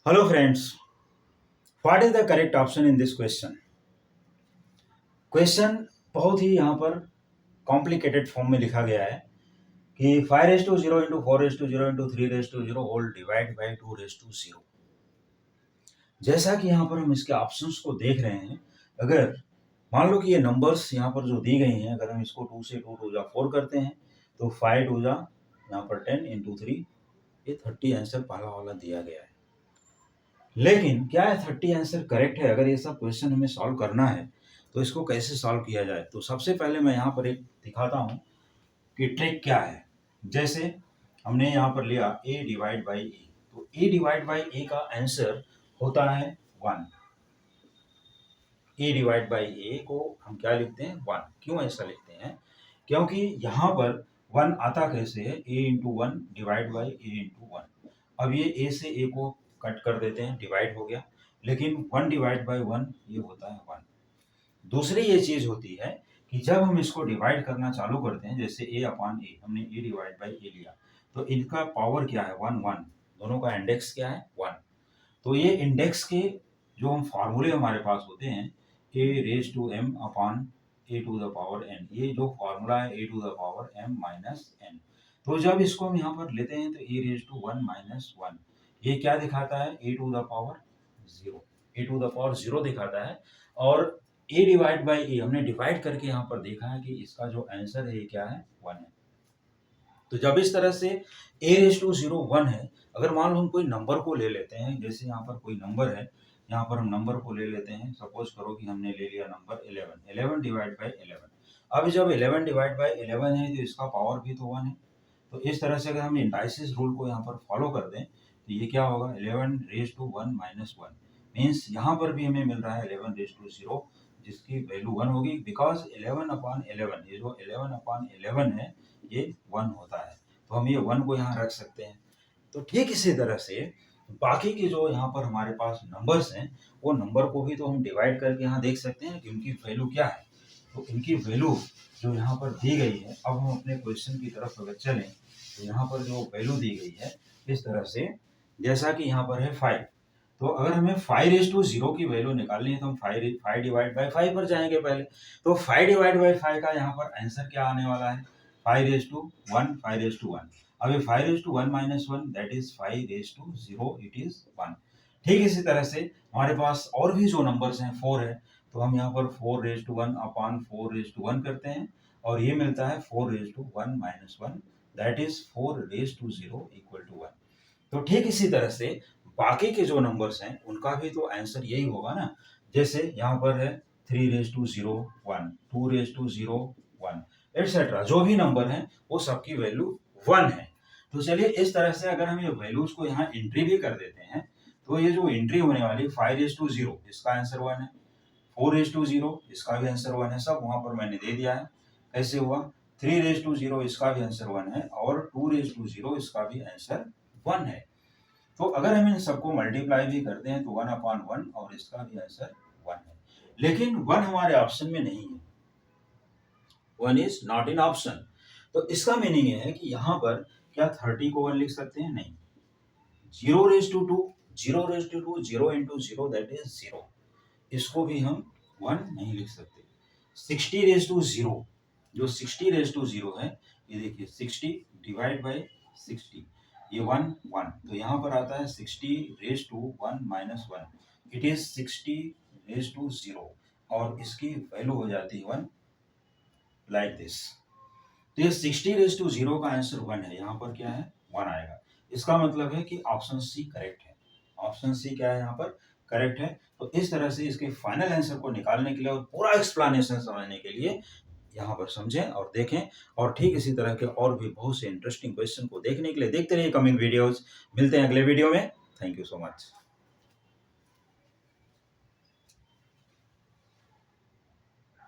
Hello friends, what is the correct option in this question? Question बहुत ही यहाँ पर complicated form में लिखा गया है कि 5 into 4 into 3 whole divide by 2 जैसा कि यहाँ पर हम इसके ऑप्शंस को देख रहे हैं। अगर मान लो कि ये नंबर्स यहाँ पर जो दी गई हैं, अगर हम इसको 2 से 2 टू जा 4 करते हैं तो 5 टू जा यहाँ पर 10 इंटू 3 ये 30 आंसर पहला वाला दिया गया है। लेकिन क्या है 30 आंसर करेक्ट है? अगर ये सब क्वेश्चन हमें सॉल्व करना है तो इसको कैसे सॉल्व किया जाए? तो सबसे पहले मैं यहाँ पर एक दिखाता हूँ कि ट्रिक क्या है। जैसे हमने यहाँ पर लिया a डिवाइड बाई ए, तो a डिवाइड बाई ए का आंसर होता है 1। a डिवाइड बाई ए को हम क्या लिखते हैं? 1। क्यों ऐसा लिखते हैं? क्योंकि यहाँ पर 1 आता कैसे है? a into 1 divide by A into 1। अब ये a से a को कट कर देते हैं, डिवाइड हो गया, लेकिन 1 डिवाइड बाई 1 ये होता है 1। दूसरी ये चीज होती है कि जब हम इसको डिवाइड करना चालू करते हैं, जैसे a अपॉन ए, हमने a डिवाइड बाई ए लिया, तो इनका पावर क्या है? 1 1, दोनों का इंडेक्स क्या है? 1। तो ये इंडेक्स के जो हम फार्मूले हमारे पास होते हैं, a raise to m upon a to the power n, ये जो फार्मूला है a to the power m minus n। तो जब इसको हम यहाँ पर लेते हैं तो a रेज टू 1 माइनस 1, ये क्या दिखाता है? a to the power 0, a to the power 0 दिखाता है। और a डिवाइड बाई ए हमने डिवाइड करके यहाँ पर देखा है कि इसका जो आंसर है ये क्या है? 1 है। तो जब इस तरह से a रेज टू 0 1 है, अगर मान लो हम कोई नंबर को ले लेते हैं, जैसे यहाँ पर कोई नंबर है, यहाँ पर हम नंबर को ले लेते हैं, सपोज करो कि हमने ले लिया नंबर 11 डिवाइड बाई 11। अब जब 11 डिवाइड बाई 11 है तो इसका पावर भी तो 1 है। तो इस तरह से अगर हम इंडाइसिस रूल को यहाँ पर फॉलो कर दें तो ये क्या होगा? 11 रेज टू 1 माइनस 1 मीन्स यहाँ पर भी हमें मिल रहा है 11 रेज टू 0, जिसकी वैल्यू 1 होगी, बिकॉज 11 अपॉन 11, ये जो 11 अपॉन 11 है ये 1 होता है। तो हम ये 1 को यहाँ रख सकते हैं। तो ठीक इसी तरह से बाकी के जो यहाँ पर हमारे पास नंबर्स हैं, वो नंबर को भी तो हम डिवाइड करके यहाँ देख सकते हैं कि उनकी वैल्यू क्या है। तो इनकी वैल्यू जो यहाँ पर दी गई है, अब हम अपने क्वेश्चन की तरफ अगर चलें तो यहाँ पर जो वैल्यू दी गई है इस तरह से, जैसा कि यहाँ पर है 5, तो अगर हमें 5 रेज टू 0 की वैल्यू निकालनी है तो हम 5 डिवाइड बाई 5 पर जाएंगे पहले। तो 5 डिवाइड बाई 5 का यहाँ पर आंसर क्या आने वाला है? 5 रेज टू 1, 5 रेज टू 1। अब ये 5 raise to 1 minus 1 that is 5 raise to 0, it is 1। ठीक इसी तरह से हमारे पास और भी जो नंबर्स हैं 4 है, तो हम यहाँ पर 4 raise to 1 upon 4 raise to 1 करते हैं और ये मिलता है 4 raise to 1 minus 1 that is 4 raise to 0 equal to 1। तो ठीक इसी तरह से बाकी के जो नंबर्स हैं उनका भी तो आंसर यही होगा ना। जैसे यहाँ पर है 3 raise to 0 1, 2 raise to 0 1, etcetera जो भी नंबर हैं वो सबकी वैल्यू 1 है। तो चलिए इस तरह से अगर हम ये वैल्यूज को यहाँ एंट्री भी कर देते हैं तो ये जो एंट्री होने वाली 5 रेज टू 0 इसका आंसर 1 है, 4 रेज टू 0 इसका भी आंसर 1 है, सब वहां पर मैंने दे दिया है। कैसे हुआ? 3 रेज टू 0 इसका भी आंसर 1 है और 2 रेज टू 0 इसका भी आंसर 1 है। तो अगर हम इन सबको मल्टीप्लाई भी करते हैं तो 1 अपॉन 1 और इसका भी आंसर 1 है। लेकिन 1 हमारे ऑप्शन में नहीं है, 1 इज नॉट इन ऑप्शन। तो इसका मीनिंग ये है कि यहाँ पर क्या 30 को 1 लिख सकते हैं? नहीं। 0 raise to 2, 0 raise to 2, 0 into 0 that is 0, इसको भी हम 1 नहीं लिख सकते। 60 रेज टू 0, जो 60 रेज टू 0 है, ये देखिए 60 डिवाइड बाई 60, ये 1 1, तो यहाँ पर आता है 60 raise to 1 minus 1, it is 60 raise to 0 और इसकी वैल्यू हो जाती है 1 लाइक दिस। तो ये 60 रेज टू 0 का आंसर 1 है, यहाँ पर क्या है? 1 आएगा। इसका मतलब है कि ऑप्शन सी करेक्ट है। ऑप्शन सी क्या है यहाँ पर? करेक्ट है। तो इस तरह से इसके फाइनल आंसर को निकालने के लिए और पूरा एक्सप्लेनेशन समझने के लिए यहाँ पर समझें और देखें, और ठीक इसी तरह के और भी बहुत से इंटरेस्टिंग क्वेश्चन को देखने के लिए देखते रहिए कमिंग वीडियोस। मिलते हैं अगले वीडियो में। Thank you so much.